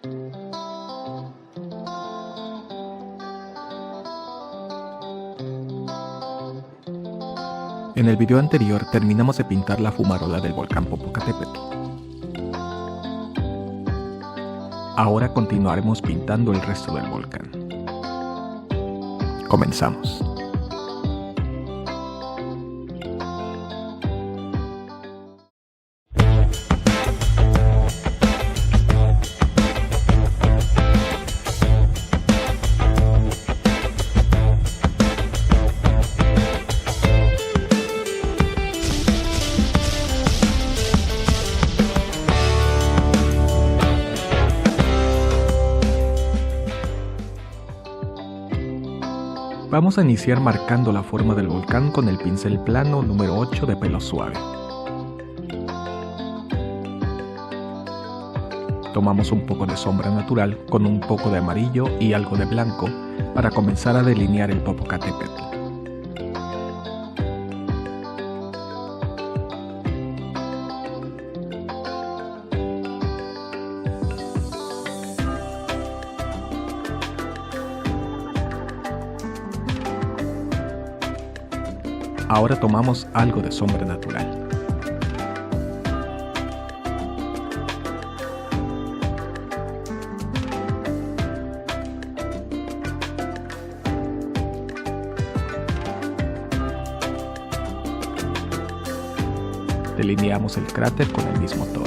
En el video anterior terminamos de pintar la fumarola del volcán Popocatépetl. Ahora continuaremos pintando el resto del volcán. Comenzamos. Vamos a iniciar marcando la forma del volcán con el pincel plano número 8 de pelo suave. Tomamos un poco de sombra natural con un poco de amarillo y algo de blanco para comenzar a delinear el Popocatépetl. Ahora tomamos algo de sombra natural. Delineamos el cráter con el mismo tono.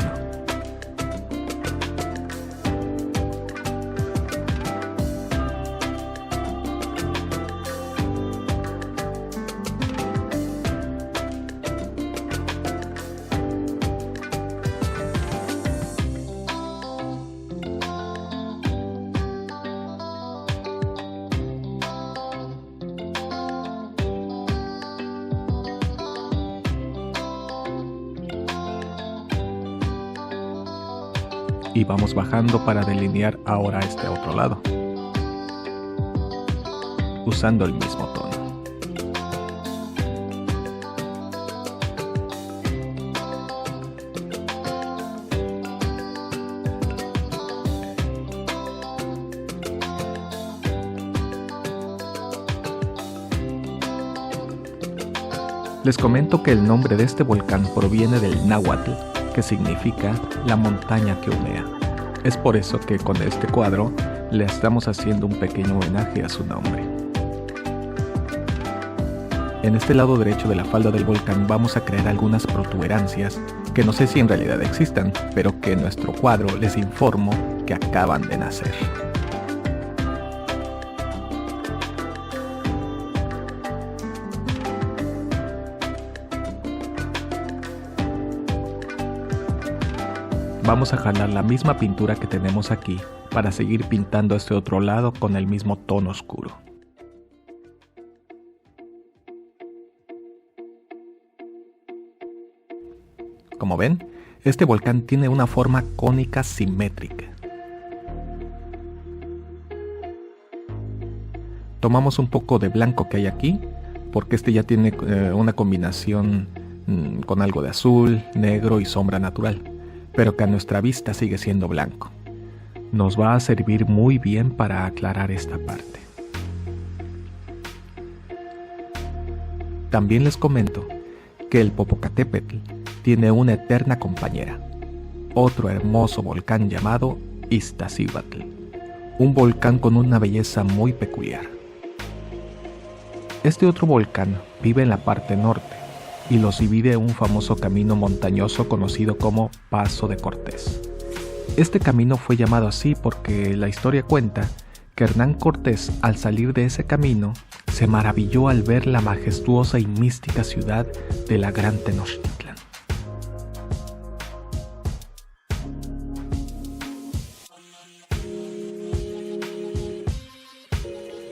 Y vamos bajando para delinear ahora este otro lado, usando el mismo tono. Les comento que el nombre de este volcán proviene del náhuatl, que significa la montaña que humea. Es por eso que con este cuadro le estamos haciendo un pequeño homenaje a su nombre. En este lado derecho de la falda del volcán vamos a crear algunas protuberancias que no sé si en realidad existan, pero que en nuestro cuadro les informo que acaban de nacer. Vamos a jalar la misma pintura que tenemos aquí para seguir pintando este otro lado con el mismo tono oscuro. Como ven, este volcán tiene una forma cónica simétrica. Tomamos un poco de blanco que hay aquí, porque este ya tiene una combinación con algo de azul, negro y sombra natural, pero que a nuestra vista sigue siendo blanco. Nos va a servir muy bien para aclarar esta parte. También les comento que el Popocatépetl tiene una eterna compañera, otro hermoso volcán llamado Iztaccíhuatl, un volcán con una belleza muy peculiar. Este otro volcán vive en la parte norte y los divide un famoso camino montañoso conocido como Paso de Cortés. Este camino fue llamado así porque la historia cuenta que Hernán Cortés, al salir de ese camino, se maravilló al ver la majestuosa y mística ciudad de la Gran Tenochtitlan.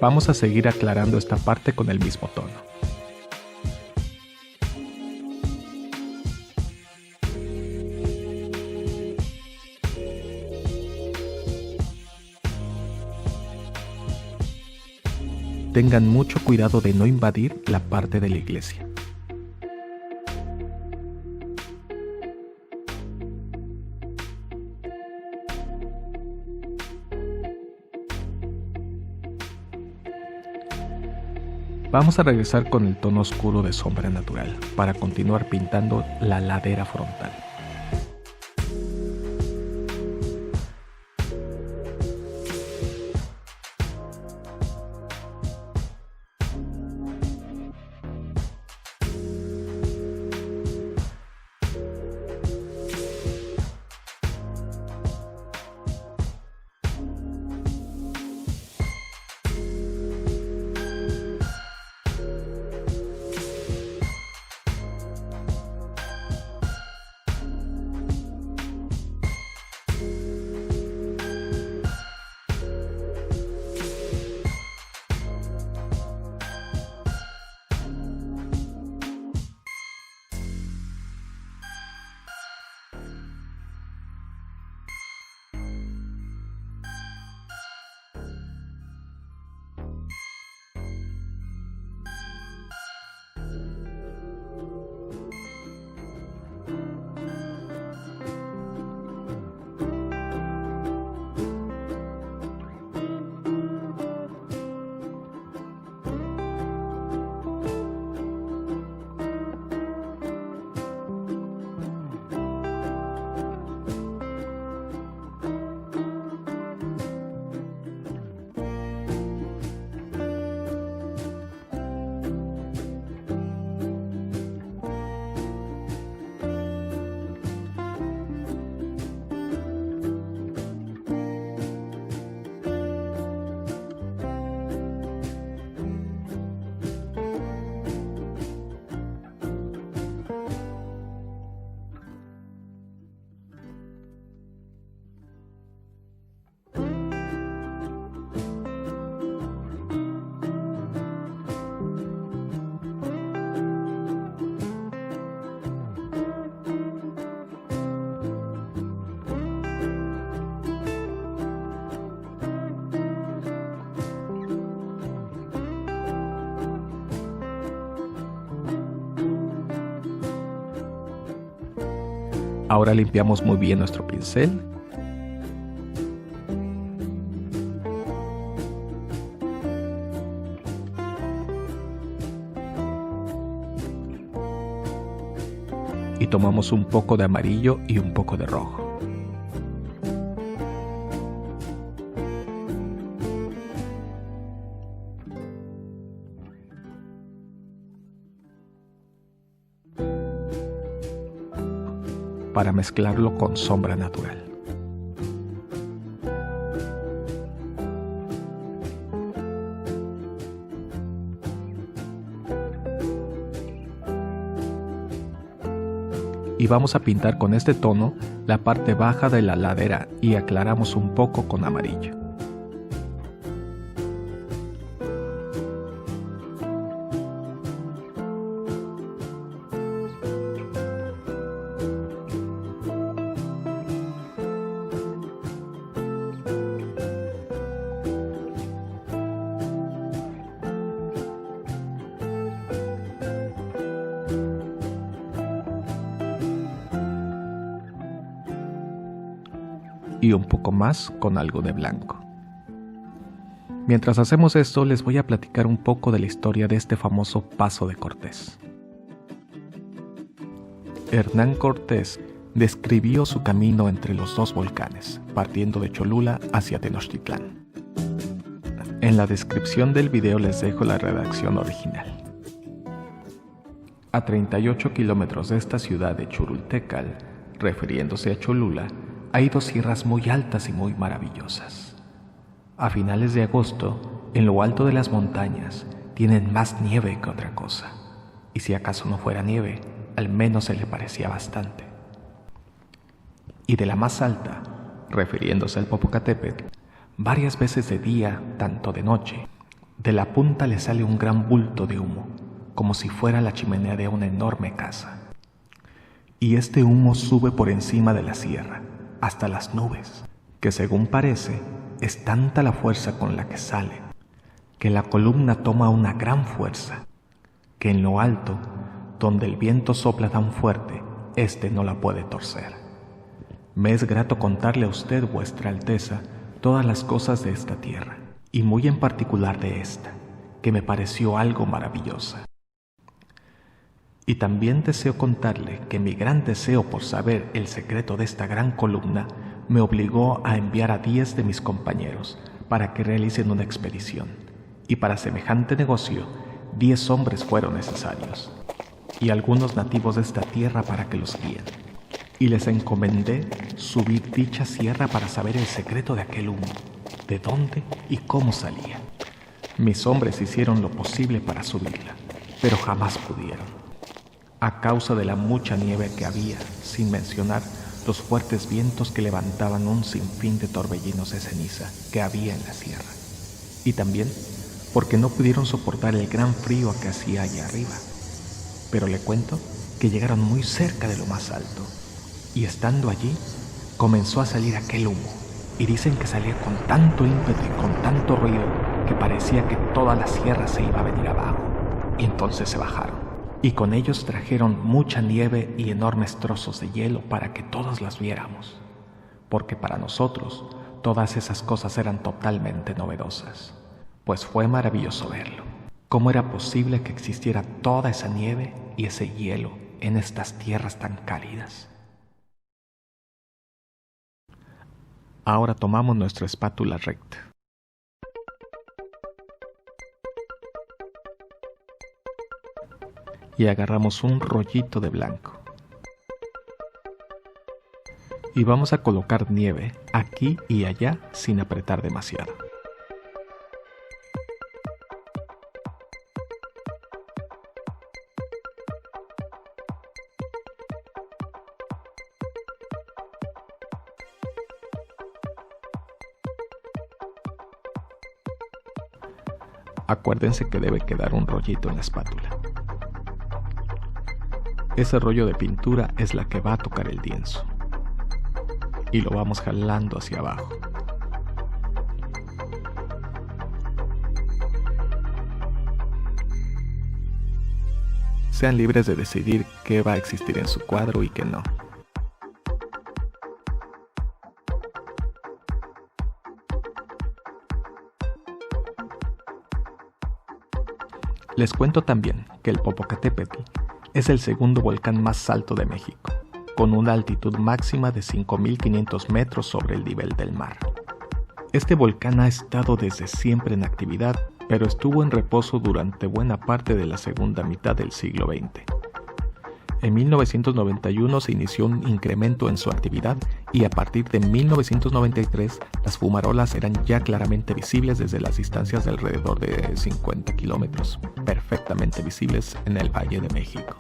Vamos a seguir aclarando esta parte con el mismo tono. Tengan mucho cuidado de no invadir la parte de la iglesia. Vamos a regresar con el tono oscuro de sombra natural para continuar pintando la ladera frontal. Ahora limpiamos muy bien nuestro pincel. Y tomamos un poco de amarillo y un poco de rojo. Para mezclarlo con sombra natural. Y vamos a pintar con este tono la parte baja de la ladera y aclaramos un poco con amarillo. Y un poco más con algo de blanco. Mientras hacemos esto, les voy a platicar un poco de la historia de este famoso Paso de Cortés. Hernán Cortés describió su camino entre los dos volcanes, partiendo de Cholula hacia Tenochtitlán. En la descripción del video les dejo la redacción original. A 38 kilómetros de esta ciudad de Churultecal, refiriéndose a Cholula, hay dos sierras muy altas y muy maravillosas. A finales de agosto, en lo alto de las montañas, tienen más nieve que otra cosa. Y si acaso no fuera nieve, al menos se le parecía bastante. Y de la más alta, refiriéndose al Popocatépetl, varias veces de día, tanto de noche, de la punta le sale un gran bulto de humo, como si fuera la chimenea de una enorme casa. Y este humo sube por encima de la sierra, hasta las nubes, que según parece, es tanta la fuerza con la que sale, que la columna toma una gran fuerza, que en lo alto, donde el viento sopla tan fuerte, éste no la puede torcer. Me es grato contarle a usted, vuestra alteza, todas las cosas de esta tierra, y muy en particular de esta, que me pareció algo maravillosa. Y también deseo contarle que mi gran deseo por saber el secreto de esta gran columna me obligó a enviar a 10 de mis compañeros para que realicen una expedición, y para semejante negocio 10 hombres fueron necesarios, y algunos nativos de esta tierra para que los guíen, y les encomendé subir dicha sierra para saber el secreto de aquel humo, de dónde y cómo salía. Mis hombres hicieron lo posible para subirla, pero jamás pudieron, a causa de la mucha nieve que había, sin mencionar los fuertes vientos que levantaban un sinfín de torbellinos de ceniza que había en la sierra, y también porque no pudieron soportar el gran frío que hacía allá arriba. Pero le cuento que llegaron muy cerca de lo más alto, y estando allí comenzó a salir aquel humo, y dicen que salía con tanto ímpetu y con tanto ruido que parecía que toda la sierra se iba a venir abajo. Y entonces se bajaron, y con ellos trajeron mucha nieve y enormes trozos de hielo para que todos las viéramos, porque para nosotros todas esas cosas eran totalmente novedosas, pues fue maravilloso verlo. ¿Cómo era posible que existiera toda esa nieve y ese hielo en estas tierras tan cálidas? Ahora tomamos nuestra espátula recta y agarramos un rollito de blanco y vamos a colocar nieve aquí y allá sin apretar demasiado. Acuérdense que debe quedar un rollito en la espátula. Ese rollo de pintura es la que va a tocar el lienzo, y lo vamos jalando hacia abajo. Sean libres de decidir qué va a existir en su cuadro y qué no. Les cuento también que el Popocatépetl es el segundo volcán más alto de México, con una altitud máxima de 5.500 metros sobre el nivel del mar. Este volcán ha estado desde siempre en actividad, pero estuvo en reposo durante buena parte de la segunda mitad del siglo XX. En 1991 se inició un incremento en su actividad y a partir de 1993 las fumarolas eran ya claramente visibles desde las distancias de alrededor de 50 kilómetros, perfectamente visibles en el Valle de México.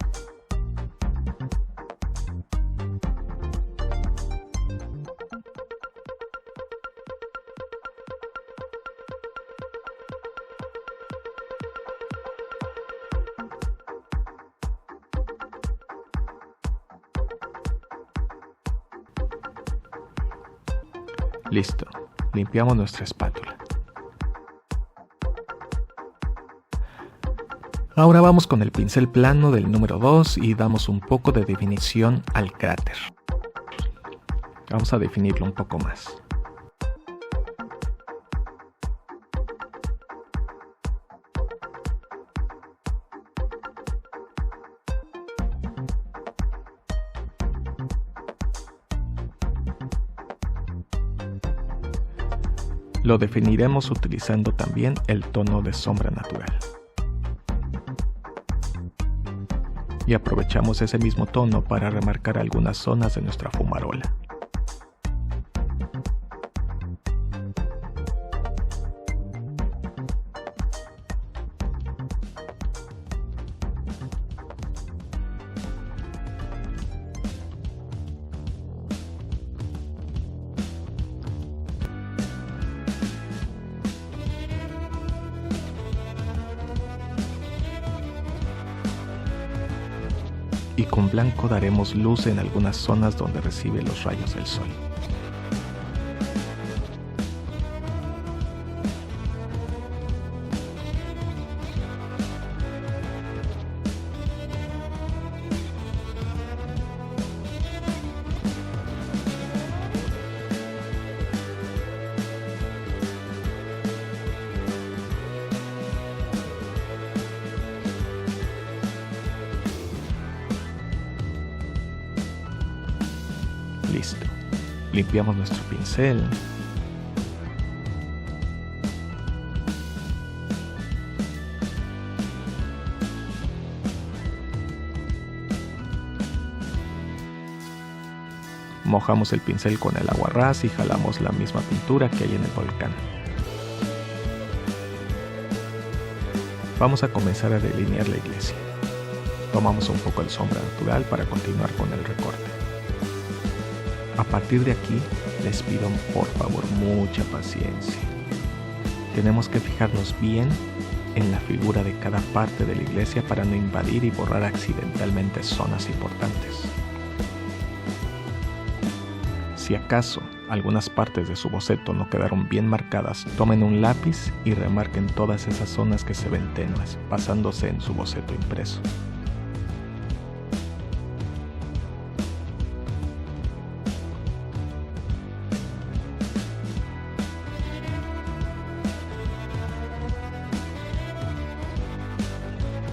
Listo, limpiamos nuestra espátula. Ahora vamos con el pincel plano del número 2 y damos un poco de definición al cráter. Vamos a definirlo un poco más. Lo definiremos utilizando también el tono de sombra natural. Y aprovechamos ese mismo tono para remarcar algunas zonas de nuestra fumarola. Y con blanco daremos luz en algunas zonas donde recibe los rayos del sol. Listo. Limpiamos nuestro pincel. Mojamos el pincel con el agua ras y jalamos la misma pintura que hay en el volcán. Vamos a comenzar a delinear la iglesia. Tomamos un poco de sombra natural para continuar con el recorte. A partir de aquí, les pido por favor mucha paciencia. Tenemos que fijarnos bien en la figura de cada parte de la iglesia para no invadir y borrar accidentalmente zonas importantes. Si acaso algunas partes de su boceto no quedaron bien marcadas, tomen un lápiz y remarquen todas esas zonas que se ven tenues, basándose en su boceto impreso.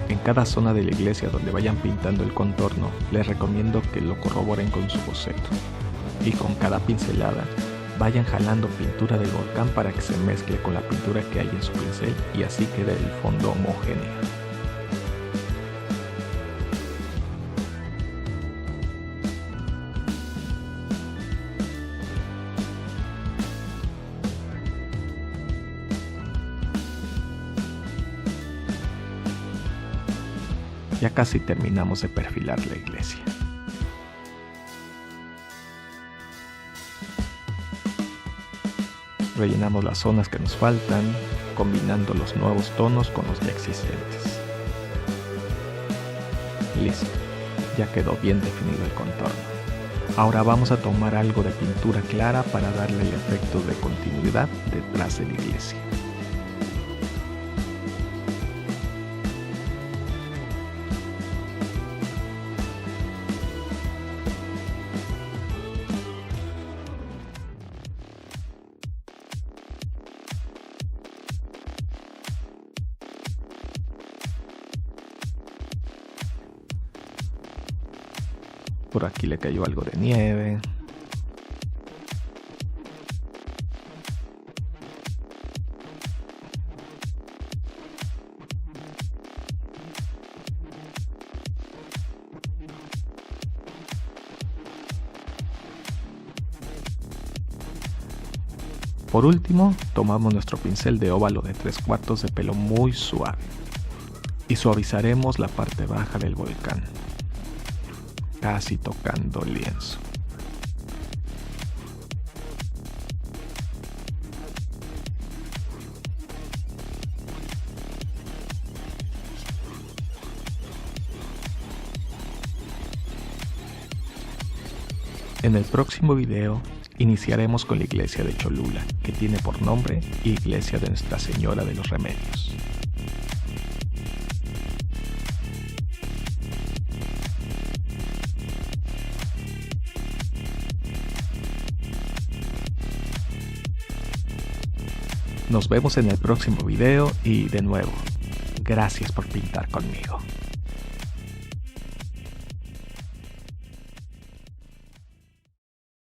En cada zona de la iglesia donde vayan pintando el contorno, les recomiendo que lo corroboren con su boceto. Y con cada pincelada, vayan jalando pintura del volcán para que se mezcle con la pintura que hay en su pincel y así quede el fondo homogéneo. Ya casi terminamos de perfilar la iglesia. Rellenamos las zonas que nos faltan, combinando los nuevos tonos con los ya existentes. Listo, ya quedó bien definido el contorno. Ahora vamos a tomar algo de pintura clara para darle el efecto de continuidad detrás de la iglesia. Por aquí le cayó algo de nieve. Por último, tomamos nuestro pincel de óvalo de 3/4 de pelo muy suave y suavizaremos la parte baja del volcán, casi tocando el lienzo. En el próximo video iniciaremos con la iglesia de Cholula, que tiene por nombre Iglesia de Nuestra Señora de los Remedios. Nos vemos en el próximo video y de nuevo, gracias por pintar conmigo.